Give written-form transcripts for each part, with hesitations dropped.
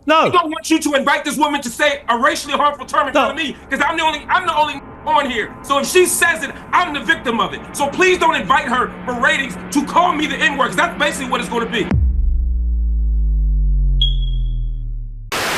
No. I don't want you to invite this woman to say a racially harmful term in front of me, because I'm the only on here. So if she says it, I'm the victim of it. So please don't invite her for ratings to call me the N-word, because that's basically what it's going to be.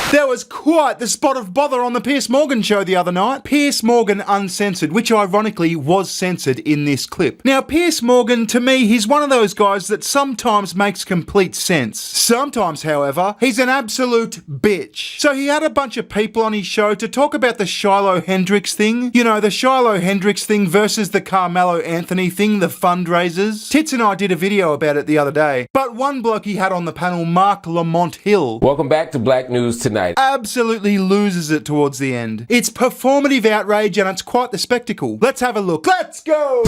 There was quite the spot of bother on the Piers Morgan show the other night. Piers Morgan Uncensored, which ironically was censored in this clip. Now, Piers Morgan, to me, he's one of those guys that sometimes makes complete sense. Sometimes, however, he's an absolute bitch. So he had a bunch of people on his show to talk about the Shiloh Hendricks thing. You know, the Shiloh Hendricks thing versus the Karmelo Anthony thing, the fundraisers. Tits and I did a video about it the other day. But one bloke he had on the panel, Mark Lamont Hill. Welcome back to Black News Tonight. Absolutely loses it towards the end. It's performative outrage and it's quite the spectacle. Let's have a look. Let's go!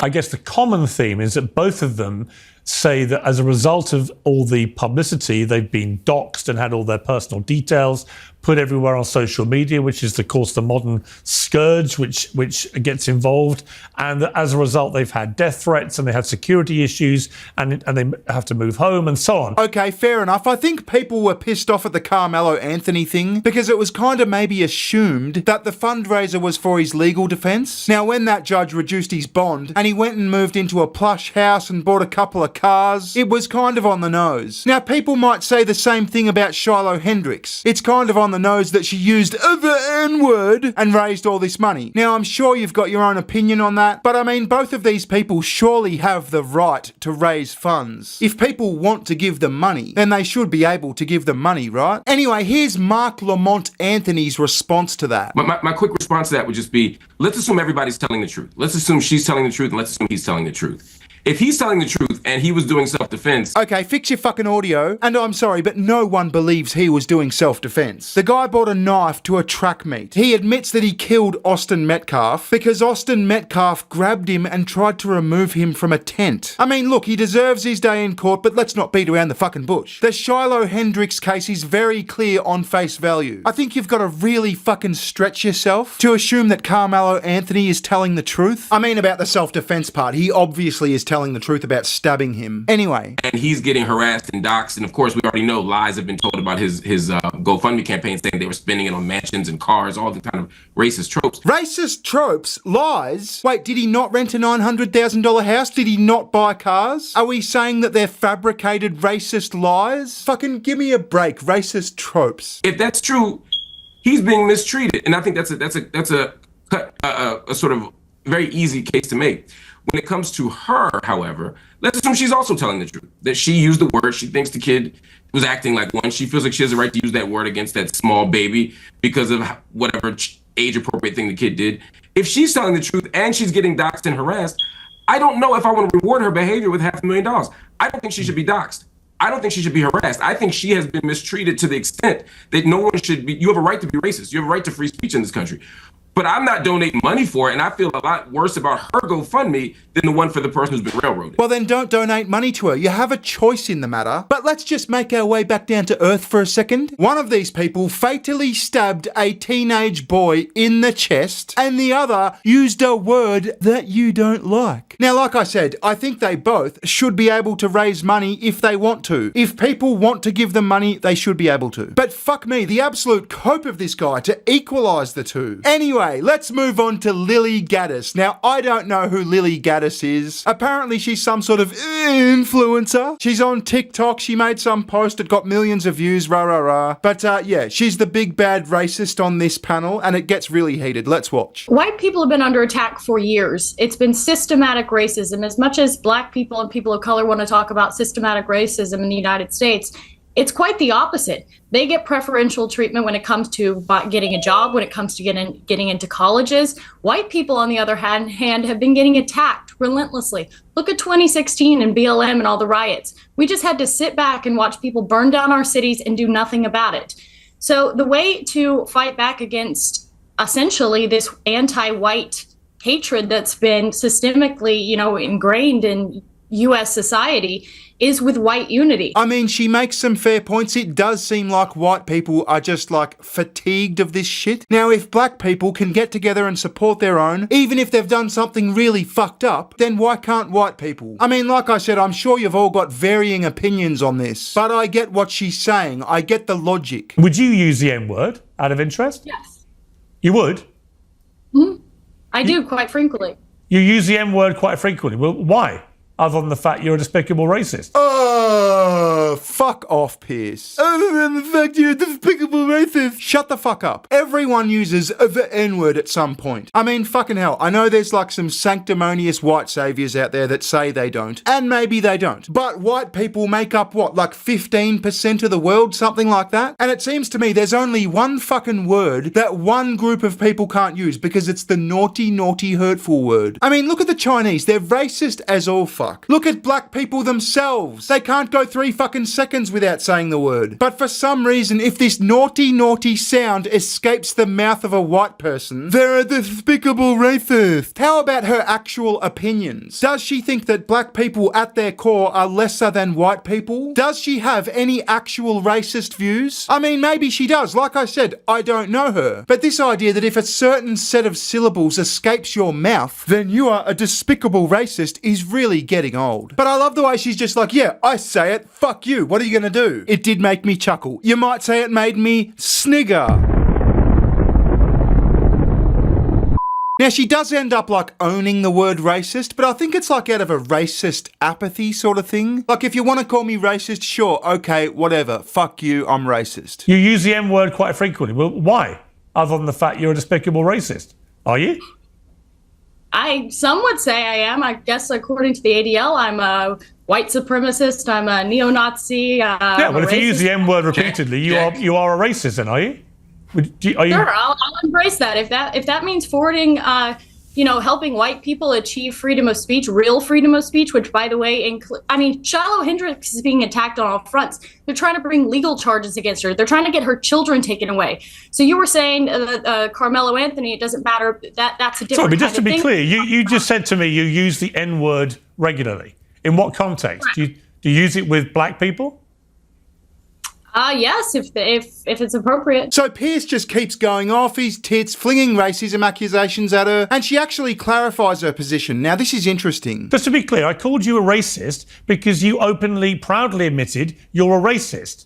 I guess the common theme is that both of them say that as a result of all the publicity, they've been doxxed and had all their personal details put everywhere on social media, which is, of course, the modern scourge which gets involved. And as a result, they've had death threats and they have security issues and they have to move home and so on. Okay, fair enough. I think people were pissed off at the Karmelo Anthony thing because it was kind of maybe assumed that the fundraiser was for his legal defence. Now, when that judge reduced his bond and he went and moved into a plush house and bought a couple of cars, it was kind of on the nose. Now, people might say the same thing about Shiloh Hendricks. It's kind of on the nose that she used the N-word and raised all this money. Now, I'm sure you've got your own opinion on that, but I mean, both of these people surely have the right to raise funds. If people want to give them money, then they should be able to give them money, right? Anyway, here's Mark Lamont Anthony's response to that. My quick response to that would just be, let's assume everybody's telling the truth. Let's assume she's telling the truth, and let's assume he's telling the truth. If he's telling the truth and he was doing self-defense... Okay, fix your fucking audio. And I'm sorry, but no one believes he was doing self-defense. The guy bought a knife to a track meet. He admits that he killed Austin Metcalf because Austin Metcalf grabbed him and tried to remove him from a tent. I mean, look, he deserves his day in court, but let's not beat around the fucking bush. The Shiloh Hendricks case is very clear on face value. I think you've got to really fucking stretch yourself to assume that Karmelo Anthony is telling the truth. I mean, about the self-defense part, he obviously is telling the truth about stabbing him. Anyway. And he's getting harassed and doxxed, and of course we already know lies have been told about his GoFundMe campaign, saying they were spending it on mansions and cars, all the kind of racist tropes. Racist tropes? Lies? Wait, did he not rent a $900,000 house? Did he not buy cars? Are we saying that they're fabricated racist lies? Fucking give me a break. Racist tropes. If that's true, he's being mistreated, and I think that's a sort of very easy case to make. When it comes to her, however, let's assume she's also telling the truth, that she used the word. She thinks the kid was acting like one. She feels like she has the right to use that word against that small baby because of whatever age-appropriate thing the kid did. If she's telling the truth and she's getting doxxed and harassed, I don't know if I want to reward her behavior with $500,000. I don't think she should be doxxed. I don't think she should be harassed. I think she has been mistreated to the extent that no one should be. You have a right to be racist. You have a right to free speech in this country. But I'm not donating money for it, and I feel a lot worse about her GoFundMe than the one for the person who's been railroaded. Well, then don't donate money to her. You have a choice in the matter. But let's just make our way back down to earth for a second. One of these people fatally stabbed a teenage boy in the chest, and the other used a word that you don't like. Now, like I said, I think they both should be able to raise money if they want to. If people want to give them money, they should be able to. But fuck me, the absolute cope of this guy to equalise the two. Anyway, let's move on to Lilly Gaddis. Now, I don't know who Lilly Gaddis is. Apparently, she's some sort of influencer. She's on TikTok. She made some post that got millions of views, rah, rah, rah. But yeah, she's the big bad racist on this panel, and it gets really heated. Let's watch. White people have been under attack for years. It's been systematic racism. As much as Black people and people of color want to talk about systematic racism in the United States, it's quite the opposite. They get preferential treatment when it comes to getting a job, when it comes to getting into colleges. White people, on the other hand, have been getting attacked relentlessly. Look at 2016 and BLM and all the riots. We just had to sit back and watch people burn down our cities and do nothing about it. So the way to fight back against essentially this anti-white hatred that's been systemically, ingrained in US society is with white unity. I mean, she makes some fair points. It does seem like white people are just like fatigued of this shit. Now, if black people can get together and support their own, even if they've done something really fucked up, then why can't white people? I mean, like I said, I'm sure you've all got varying opinions on this, but I get what she's saying. I get the logic. Would you use the N-word out of interest? Yes. You would? I do, quite frequently. You use the N-word quite frequently. Well, why? Other than the fact you're a despicable racist. Oh, fuck off, Piers. Other than the fact you're a despicable racist. Shut the fuck up. Everyone uses the N-word at some point. I mean, fucking hell. I know there's like some sanctimonious white saviors out there that say they don't. And maybe they don't. But white people make up what, like 15% of the world? Something like that? And it seems to me there's only one fucking word that one group of people can't use because it's the naughty, naughty, hurtful word. I mean, look at the Chinese. They're racist as all fuck. Look at black people themselves. They can't go 3 fucking seconds without saying the word. But for some reason, if this naughty, naughty sound escapes the mouth of a white person, they're a despicable racist. How about her actual opinions? Does she think that black people at their core are lesser than white people? Does she have any actual racist views? I mean, maybe she does. Like I said, I don't know her. But this idea that if a certain set of syllables escapes your mouth, then you are a despicable racist is really getting old. But I love the way she's just like, yeah, I say it, fuck you, what are you gonna do? It did make me chuckle. You might say it made me snigger. Now, she does end up like owning the word racist, but I think it's like out of a racist apathy sort of thing. Like, if you want to call me racist, sure, okay, whatever, fuck you, I'm racist. You use the N-word quite frequently. Well, why? Other than the fact you're a despicable racist. Are you? Some would say I am. I guess according to the ADL, I'm a white supremacist. I'm a neo-Nazi. Yeah, well, if you use the N-word repeatedly, you are a racist, then, are you? Sure, I'll embrace that. If that means forwarding, helping white people achieve freedom of speech, real freedom of speech, which, by the way, Shiloh Hendricks is being attacked on all fronts. They're trying to bring legal charges against her. They're trying to get her children taken away. So you were saying Karmelo Anthony, it doesn't matter. That's a different Sorry, but just kind to of be thing. clear, you just said to me you use the N-word regularly. In what context? Do you use it with black people? Yes, if it's appropriate. So Piers just keeps going off his tits, flinging racism accusations at her, and she actually clarifies her position. Now, this is interesting. Just to be clear, I called you a racist because you openly, proudly admitted you're a racist.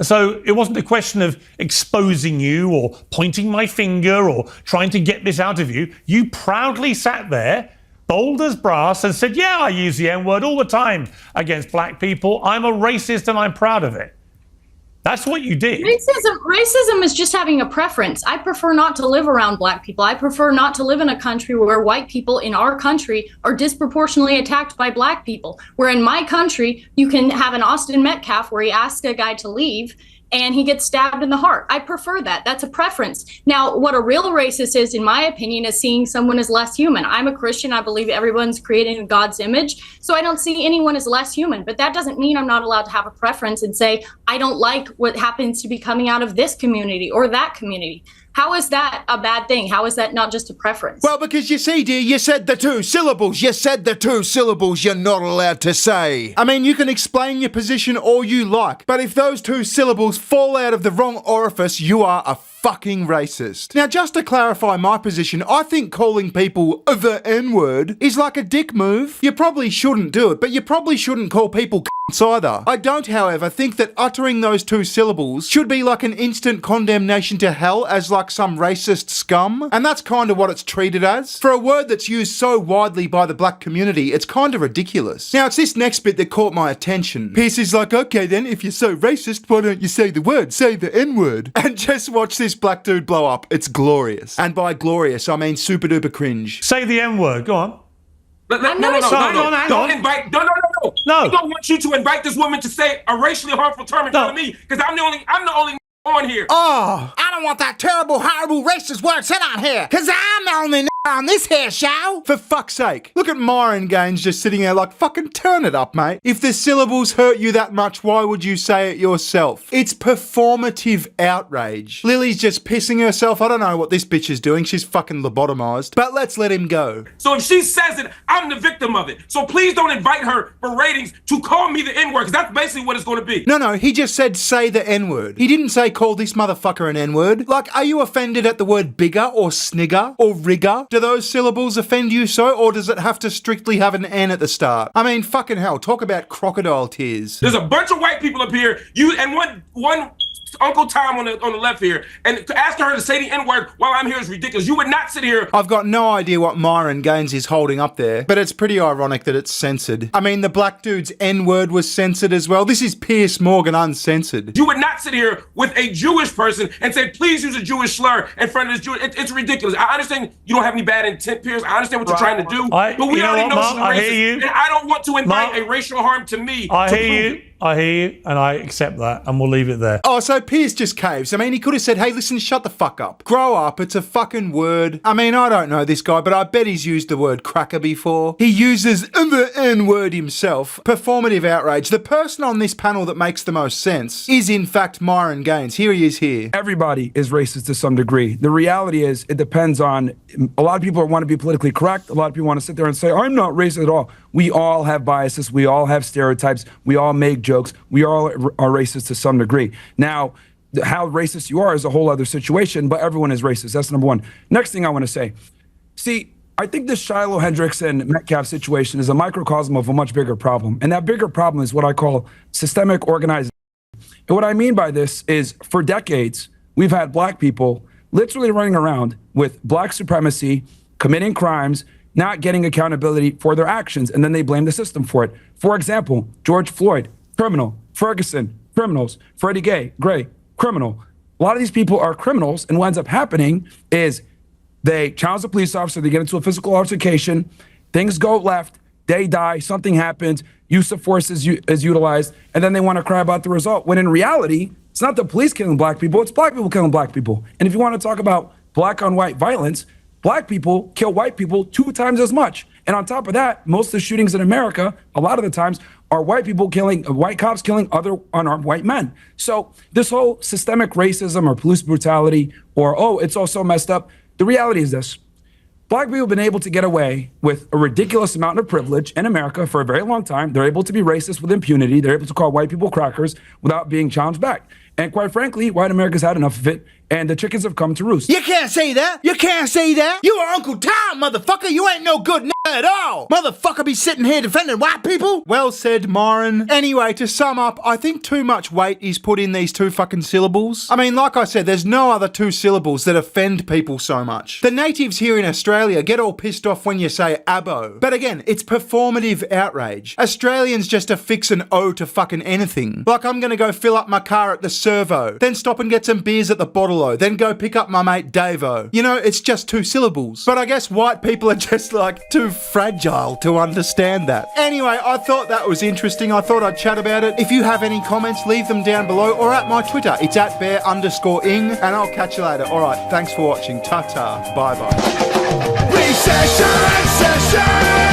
So it wasn't a question of exposing you or pointing my finger or trying to get this out of you. You proudly sat there, bold as brass, and said, yeah, I use the N-word all the time against black people. I'm a racist and I'm proud of it. That's what you did. Racism is just having a preference. I prefer not to live around black people. I prefer not to live in a country where white people in our country are disproportionately attacked by black people. Where in my country, you can have an Austin Metcalf where he asks a guy to leave and he gets stabbed in the heart. I prefer that. That's a preference. Now, what a real racist is, in my opinion, is seeing someone as less human. I'm a Christian. I believe everyone's created in God's image. So I don't see anyone as less human. But that doesn't mean I'm not allowed to have a preference and say, I don't like what happens to be coming out of this community or that community. How is that a bad thing? How is that not just a preference? Well, because you see, dear, you said the 2 syllables. You said the 2 syllables you're not allowed to say. I mean, you can explain your position all you like, but if those 2 syllables fall out of the wrong orifice, you are a fucking racist. Now, just to clarify my position, I think calling people the N-word is like a dick move. You probably shouldn't do it, but you probably shouldn't call people c***s either. I don't, however, think that uttering those 2 syllables should be like an instant condemnation to hell as like some racist scum, and that's kind of what it's treated as. For a word that's used so widely by the black community, it's kind of ridiculous. Now, it's this next bit that caught my attention. Pierce is like, okay then, if you're so racist, why don't you say the word? Say the N-word. And just watch this black dude blow up. It's glorious. And by glorious, I mean super duper cringe. Say the N-word. Go on. No. Don't invite. No. I don't want you to invite this woman to say a racially harmful term in front of me because I'm the only on here. Oh, I don't want that terrible, horrible racist word said on here because I'm the only on this here show? For fuck's sake. Look at Myron Gaines just sitting there like, fucking turn it up, mate. If the syllables hurt you that much, why would you say it yourself? It's performative outrage. Lily's just pissing herself. I don't know what this bitch is doing. She's fucking lobotomized. But let's let him go. So if she says it, I'm the victim of it. So please don't invite her for ratings to call me the N-word, because that's basically what it's going to be. No, he just said say the N-word. He didn't say call this motherfucker an N-word. Like, are you offended at the word bigger or snigger or rigger? Do those syllables offend you so, or does it have to strictly have an N at the start? I mean, fucking hell, talk about crocodile tears. There's a bunch of white people up here, and one Uncle Tom on the left here, and asking her to say the N-word while I'm here is ridiculous. You would not sit here. I've got no idea what Myron Gaines is holding up there, but it's pretty ironic that it's censored. I mean, the black dude's N-word was censored as well. This is Piers Morgan uncensored. You would not sit here with a Jewish person and say, please use a Jewish slur in front of this Jewish. It's ridiculous. I understand you don't have any bad intent, Piers. I understand what you're trying to do, but we already know she's racist, and I don't want to invite a racial harm to me. I hear you, and I accept that, and we'll leave it there. Oh, so Piers just caves. I mean, he could have said, hey, listen, shut the fuck up. Grow up, it's a fucking word. I mean, I don't know this guy, but I bet he's used the word cracker before. He uses the N-word himself. Performative outrage. The person on this panel that makes the most sense is, in fact, Myron Gaines. Here he is here. Everybody is racist to some degree. The reality is, it depends on, a lot of people want to be politically correct. A lot of people want to sit there and say, I'm not racist at all. We all have biases. We all have stereotypes. We all make jokes. We all are racist to some degree. Now, how racist you are is a whole other situation, but everyone is racist. That's number one. Next thing I want to say. See, I think the Shiloh, Hendricks, and Metcalf situation is a microcosm of a much bigger problem. And that bigger problem is what I call systemic organizing. And what I mean by this is, for decades, we've had black people literally running around with black supremacy, committing crimes, not getting accountability for their actions, and then they blame the system for it. For example, George Floyd, criminal. Ferguson, criminals. Freddie Gray, criminal. A lot of these people are criminals, and what ends up happening is they challenge the police officer, they get into a physical altercation, things go left, they die, something happens, use of force is utilized, and then they want to cry about the result, when in reality, it's not the police killing black people, it's black people killing black people. And if you want to talk about black on white violence, black people kill white people 2 times as much. And on top of that, most of the shootings in America, a lot of the times, are white cops killing other unarmed white men. So this whole systemic racism or police brutality, or, oh, it's all so messed up. The reality is this. Black people have been able to get away with a ridiculous amount of privilege in America for a very long time. They're able to be racist with impunity. They're able to call white people crackers without being challenged back. And quite frankly, white America's had enough of it, and the chickens have come to roost. You can't say that. You can't say that. You are Uncle Tom, motherfucker. You ain't no good at all. Motherfucker be sitting here defending white people. Well said, Myron. Anyway, to sum up, I think too much weight is put in these 2 fucking syllables. I mean, like I said, there's no other 2 syllables that offend people so much. The natives here in Australia get all pissed off when you say abo. But again, it's performative outrage. Australians just affix an O to fucking anything. Like, I'm gonna go fill up my car at the servo, then stop and get some beers at the bottle-o, then go pick up my mate Davo. You know, it's just 2 syllables. But I guess white people are just like too fragile to understand that. Anyway, I thought that was interesting. I thought I'd chat about it. If you have any comments, leave them down below or at my Twitter. It's at bear_ing, and I'll catch you later. All right, thanks for watching. Ta-ta. Bye-bye. Recession, session.